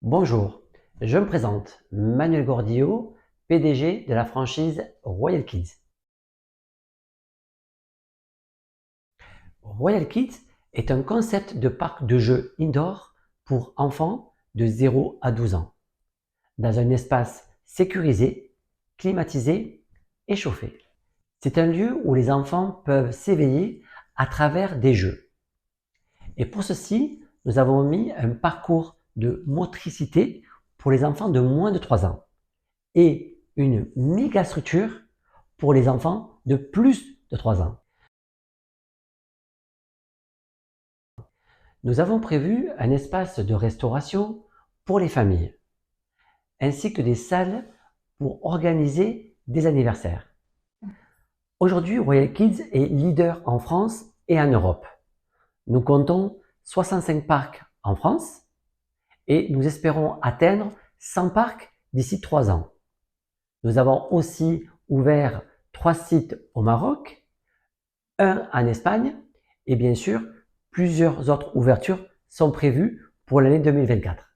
Bonjour, je me présente, Manuel Gordillo, PDG de la franchise Royal Kids. Royal Kids est un concept de parc de jeux indoor pour enfants de 0 à 12 ans, dans un espace sécurisé, climatisé et chauffé. C'est un lieu où les enfants peuvent s'éveiller à travers des jeux. Et pour ceci, nous avons mis un parcours de motricité pour les enfants de moins de 3 ans et une méga structure pour les enfants de plus de 3 ans. Nous avons prévu un espace de restauration pour les familles, ainsi que des salles pour organiser des anniversaires. Aujourd'hui, Royal Kids est leader en France et en Europe. Nous comptons 65 parcs en France et nous espérons atteindre 100 parcs d'ici 3 ans. Nous avons aussi ouvert 3 sites au Maroc, un en Espagne et bien sûr, plusieurs autres ouvertures sont prévues pour l'année 2024.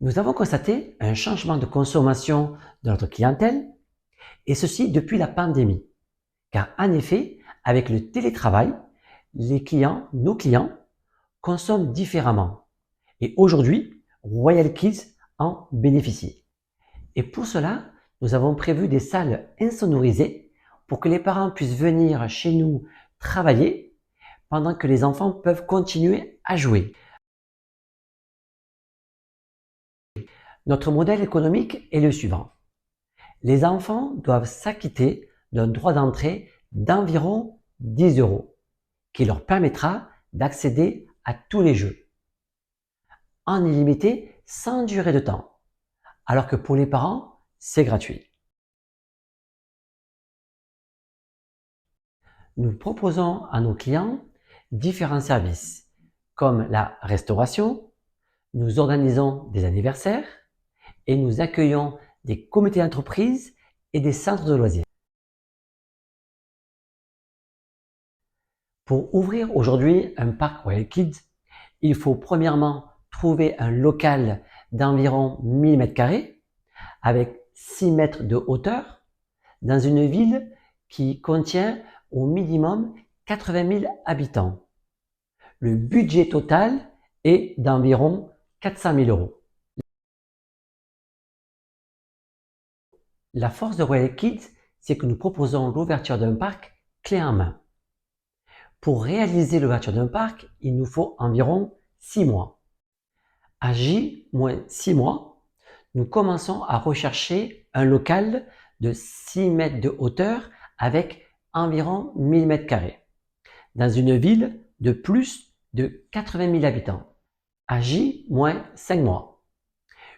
Nous avons constaté un changement de consommation de notre clientèle et ceci depuis la pandémie. Car en effet, avec le télétravail, nos clients consomment différemment. Et aujourd'hui, Royal Kids en bénéficie. Et pour cela, nous avons prévu des salles insonorisées pour que les parents puissent venir chez nous travailler pendant que les enfants peuvent continuer à jouer. Notre modèle économique est le suivant. Les enfants doivent s'acquitter d'un droit d'entrée d'environ 10 euros qui leur permettra d'accéder à tous les jeux en illimité sans durée de temps, alors que pour les parents, c'est gratuit. Nous proposons à nos clients différents services comme la restauration, nous organisons des anniversaires et nous accueillons des comités d'entreprise et des centres de loisirs. Pour ouvrir aujourd'hui un parc Royal Kids, il faut premièrement trouver un local d'environ 1000 m² avec 6 mètres de hauteur dans une ville qui contient au minimum 80 000 habitants. Le budget total est d'environ 400 000 euros. La force de Royal Kids, c'est que nous proposons l'ouverture d'un parc clé en main. Pour réaliser l'ouverture d'un parc, il nous faut environ 6 mois. À J-6 mois, nous commençons à rechercher un local de 6 mètres de hauteur avec environ 1000 m² dans une ville de plus de 80 000 habitants. À J-5 mois.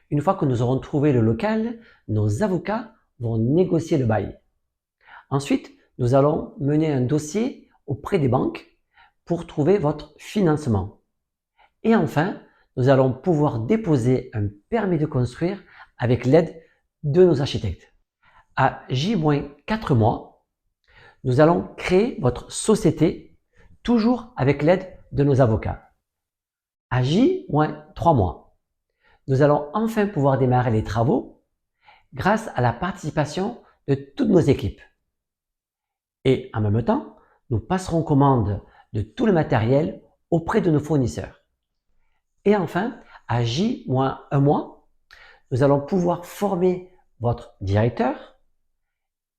Une fois que nous aurons trouvé le local, nos avocats vont négocier le bail. Ensuite, nous allons mener un dossier auprès des banques pour trouver votre financement. Et enfin, nous allons pouvoir déposer un permis de construire avec l'aide de nos architectes. À J-4 mois, nous allons créer votre société, toujours avec l'aide de nos avocats. À J-3 mois, nous allons enfin pouvoir démarrer les travaux grâce à la participation de toutes nos équipes. Et en même temps, nous passerons commande de tout le matériel auprès de nos fournisseurs. Et enfin, à J-1 mois, nous allons pouvoir former votre directeur,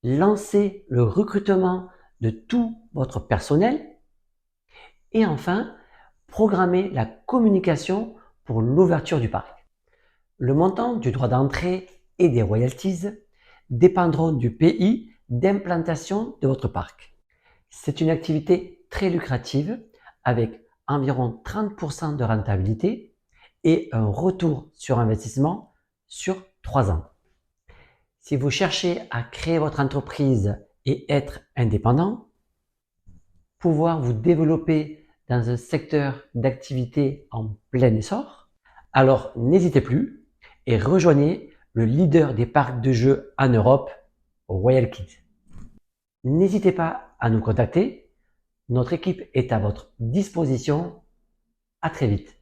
lancer le recrutement de tout votre personnel et enfin, programmer la communication pour l'ouverture du parc. Le montant du droit d'entrée et des royalties dépendront du pays d'implantation de votre parc. C'est une activité très lucrative avec environ 30% de rentabilité et un retour sur investissement sur 3 ans. Si vous cherchez à créer votre entreprise et être indépendant, pouvoir vous développer dans un secteur d'activité en plein essor, alors n'hésitez plus et rejoignez le leader des parcs de jeux en Europe, Royal Kids. N'hésitez pas à nous contacter, notre équipe est à votre disposition. À très vite.